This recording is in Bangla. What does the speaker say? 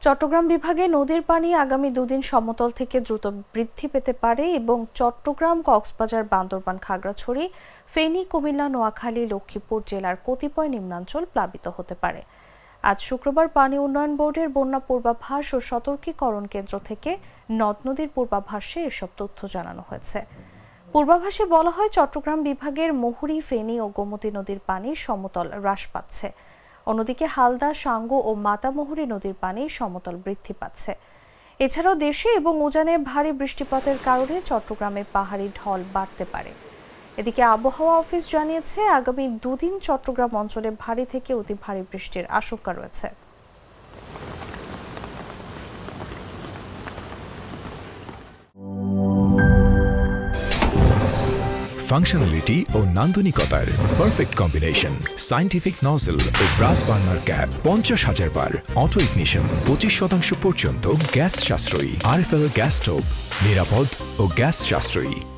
চট্টগ্রাম বিভাগে নদীর পানি আগামী দুদিন সমতল থেকে দ্রুত বৃদ্ধি পেতে পারে এবং চট্টগ্রাম, কক্সবাজার, বান্দরবান, খাগড়াছড়ি, ফেনী, কুমিল্লা, নোয়াখালী, লক্ষ্মীপুর জেলার কতিপয় নিম্নাঞ্চল প্লাবিত হতে পারে। আজ শুক্রবার পানি উন্নয়ন বোর্ডের বন্যা পূর্বাভাস ও সতর্কীকরণ কেন্দ্র থেকে নদ-নদীর পূর্বাভাসে এসব তথ্য জানানো হয়েছে। পূর্বাভাসে বলা হয়, চট্টগ্রাম বিভাগের মুহুরী, ফেনী ও গোমতী নদীর পানি সমতল হ্রাস পাচ্ছে। অন্যদিকে হালদা, সাঙ্গু ও মাতামুহুরী নদীর পানি সমতল বৃদ্ধি পাচ্ছে। এছাড়াও দেশে এবং উজানে ভারী বৃষ্টিপাতের কারণে চট্টগ্রামে পাহাড়ি ঢল বাড়তে পারে। এদিকে আবহাওয়া অফিস জানিয়েছে, আগামী দুদিন চট্টগ্রাম অঞ্চলে ভারী থেকে অতি ভারী বৃষ্টির আশঙ্কা রয়েছে। ফাংশনালিটি ও নান্দনিকতার পারফেক্ট কম্বিনেশন। সায়েন্টিফিক নজল ও ব্রাস বার্নার ক্যাপ 50,000 বার। অটো ইগনিশন 25% পর্যন্ত গ্যাস সাশ্রয়ী। আরএফএল গ্যাস স্টোভ নিরাপদ ও গ্যাস সাশ্রয়ী।